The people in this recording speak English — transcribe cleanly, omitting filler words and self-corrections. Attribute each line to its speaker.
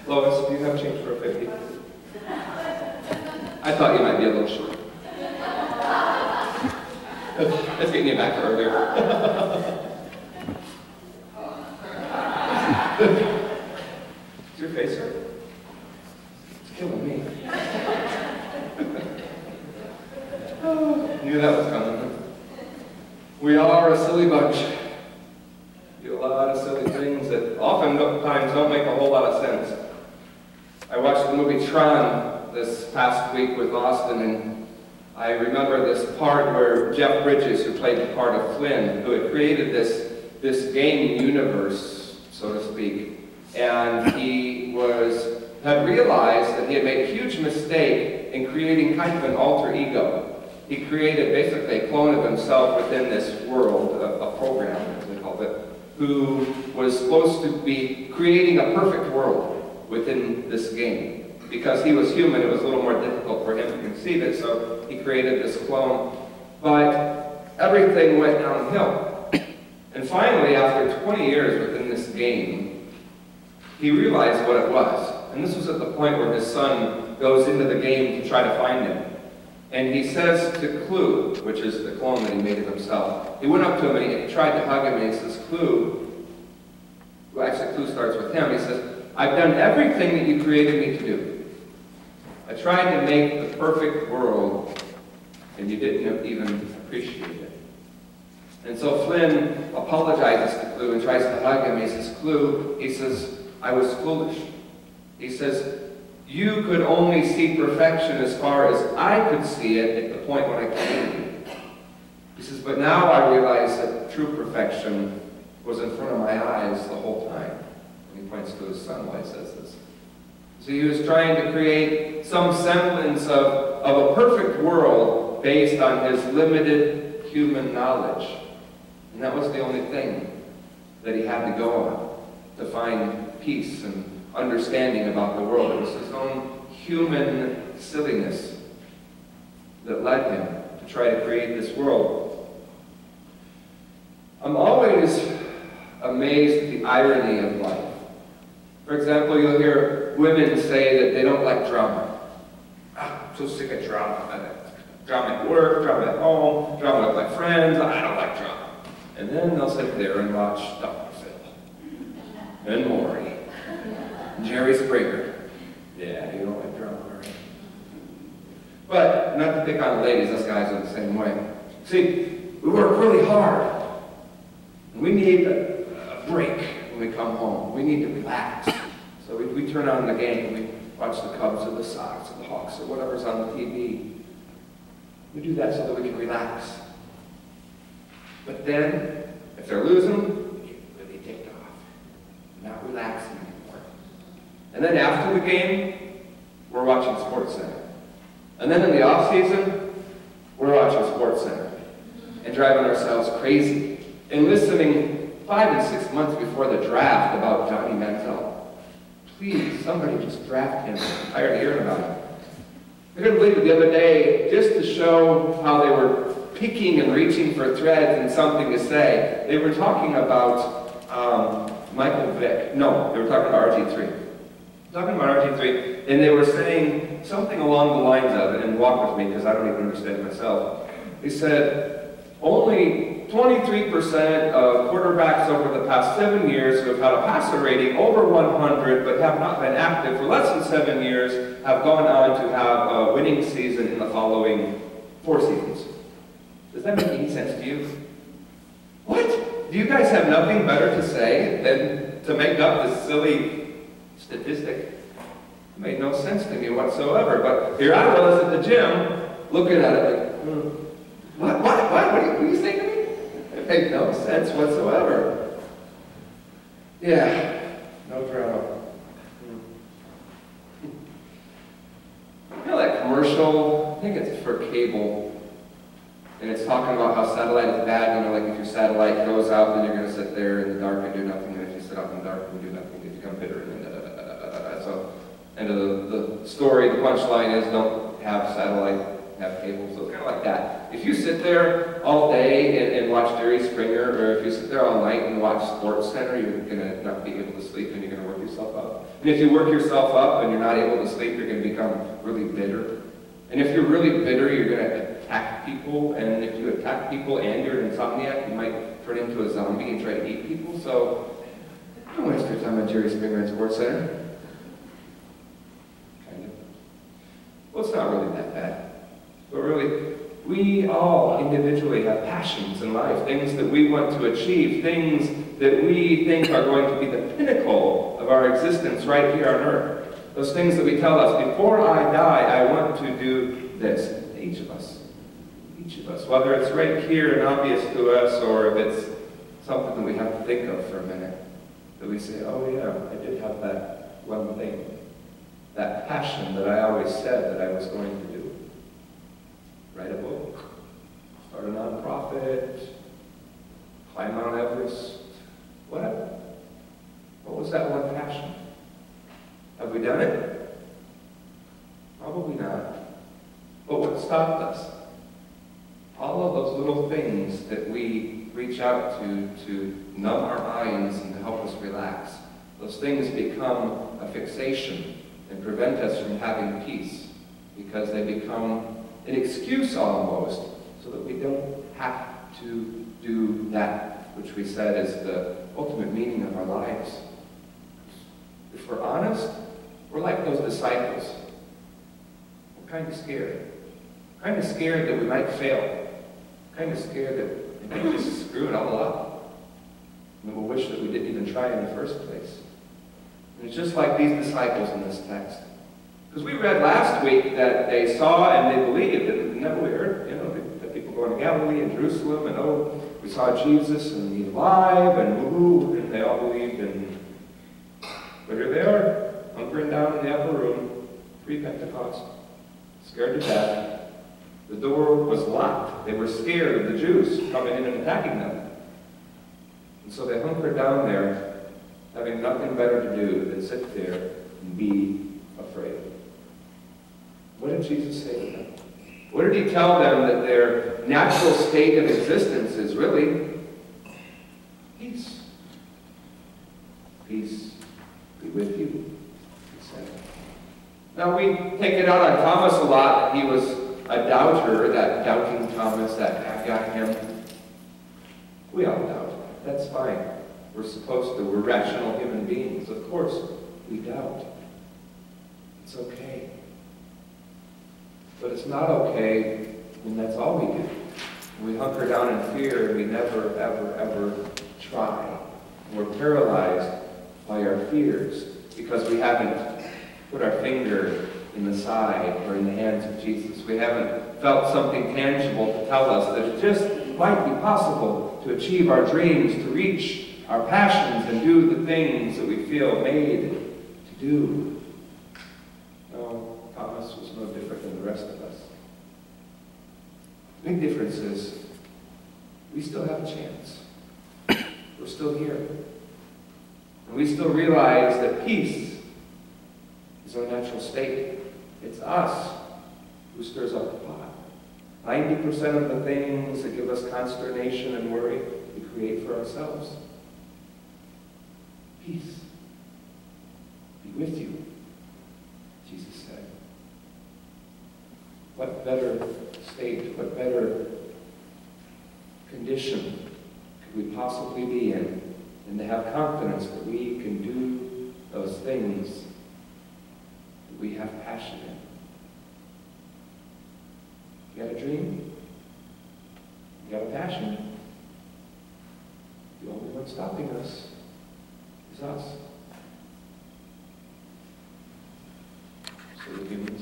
Speaker 1: Lois, do you have change for a 50? I thought you might be a little short. That's getting you back to earlier. Is your face hurt? It's killing me. Knew that was coming. We are a silly bunch. Do a lot of silly things that oftentimes don't make a whole lot of sense. I watched the movie Tron this past week with Austin, and I remember this part where Jeff Bridges, who played the part of Flynn, who had created this game universe, so to speak, and he had realized that he had made a huge mistake in creating kind of an alter ego. He created basically a clone of himself within this world, a program, as they called it, who was supposed to be creating a perfect world within this game. Because he was human, it was a little more difficult for him to conceive it, so he created this clone. But everything went downhill. And finally, after 20 years within this game, he realized what it was. And this was at the point where his son goes into the game to try to find him. And he says to Clue, which is the clone that he made of himself, he went up to him and he tried to hug him, and he says, Clue, well, actually Clue starts with him, he says, I've done everything that you created me to do. I tried to make the perfect world, and you didn't even appreciate it. And so Flynn apologizes to Clue and tries to hug him. He says, Clue, he says, I was foolish. He says, you could only see perfection as far as I could see it at the point when I created you. He says, but now I realize that true perfection was in front of my eyes the whole time. And he points to his son while he says this. So he was trying to create some semblance of a perfect world based on his limited human knowledge. And that was the only thing that he had to go on to find peace and understanding about the world. It was his own human silliness that led him to try to create this world. I'm always amazed at the irony of life. For example, you'll hear women say that they don't like drama. I'm so sick of drama. Drama at work, drama at home, drama with my friends. I don't like drama. And then they'll sit there and watch Dr. Phil and Maury. Jerry Springer. Yeah, you don't like drama, right? But, not to pick on the ladies, us guys are the same way. See, we work really hard. And we need a break when we come home. We need to relax. So we turn on the game. We watch the Cubs or the Sox or the Hawks or whatever's on the TV. We do that so that we can relax. But then, if they're losing, we get really ticked off. Not relaxing anymore. And then after the game, we're watching SportsCenter. And then in the off season, we're watching SportsCenter and driving ourselves crazy and listening 5 and 6 months before the draft about Johnny Manziel. Please, somebody just draft him. I'm tired of hearing about him. I couldn't believe it the other day, just to show how they were picking and reaching for threads and something to say. They were talking about Michael Vick. No, they were talking about RG3. Talking about RG3, and they were saying something along the lines of it, and walk with me because I don't even understand it myself. They said, only 23% of quarterbacks over the past 7 years who have had a passer rating over 100 but have not been active for less than 7 years have gone on to have a winning season in the following 4 seasons. Does that make any sense to you? What? Do you guys have nothing better to say than to make up this silly statistic? It made no sense to me whatsoever. But here I was at the gym looking at it like, what are you saying to me? It made no sense whatsoever. Yeah, no drama. You know that commercial? I think it's for cable. And it's talking about how satellite is bad. You know, like if your satellite goes out, then you're going to sit there in the dark and do nothing. And if you sit out in the dark and do nothing, you become bitter. And so, end of the story, the punchline is don't have satellite, have cable. So it's kind of like that. If you sit there all day and watch Jerry Springer, or if you sit there all night and watch SportsCenter, you're going to not be able to sleep and you're going to work yourself yourself up. And if you work yourself up and you're not able to sleep, you're going to become really bitter. And if you're really bitter, you're going to attack people. And if you attack people and you're an insomniac, you might turn into a zombie and try to eat people. So don't waste your time at Jerry Springer Sports Center. Kind of. Well, it's not really that bad. But really, we all individually have passions in life, things that we want to achieve, things that we think are going to be the pinnacle of our existence right here on earth. Those things that we tell us, before I die, I want to do this. Each of us, whether it's right here and obvious to us, or if it's something that we have to think of for a minute, that we say, oh yeah, I did have that one thing, that passion that I always said that I was going to do. Write a book, start a nonprofit, climb Mount Everest, whatever. What was that one passion? Have we done it? Probably not. But what stopped us? All of those little things that we reach out to numb our minds and to help us relax, those things become a fixation and prevent us from having peace because they become an excuse almost so that we don't have to do that which we said is the ultimate meaning of our lives. If we're honest, we're like those disciples. We're kind of scared. Kind of scared that we might fail. Kind of scared that we might just screw it all up. And we'll wish that we didn't even try in the first place. And it's just like these disciples in this text. Because we read last week that they saw and they believed, and now we heard, the people going to Galilee and Jerusalem, and oh, we saw Jesus and he's alive, and woohoo, and they all believed, and but here they are, hunkering down in the upper room, pre-Pentecost, scared to death. The door was locked. They were scared of the Jews coming in and attacking them. And so they hunkered down there, having nothing better to do than sit there and be afraid. What did Jesus say to them? What did he tell them that their natural state of existence is really? Peace. Peace be with you, he said. Now we take it out on Thomas a lot that he was a doubter, that doubting Thomas, that got him. We all doubt. That's fine. We're supposed to. We're rational human beings. Of course, we doubt. It's okay. But it's not okay when that's all we do. We hunker down in fear and we never, ever, ever try. We're paralyzed by our fears because we haven't put our finger in the side or in the hands of Jesus. We haven't felt something tangible to tell us that it just might be possible to achieve our dreams, to reach our passions and do the things that we feel made to do. No, Thomas was no different than the rest of us. The big difference is we still have a chance. We're still here. And we still realize that peace is our natural state. It's us who stirs up the pot. 90% of the things that give us consternation and worry, we create for ourselves. Peace be with you, Jesus said. What better state, what better condition could we possibly be in than to have confidence that we can do those things that we have passion in? You got a dream? You got a passion? The only one stopping us is us. So the humans.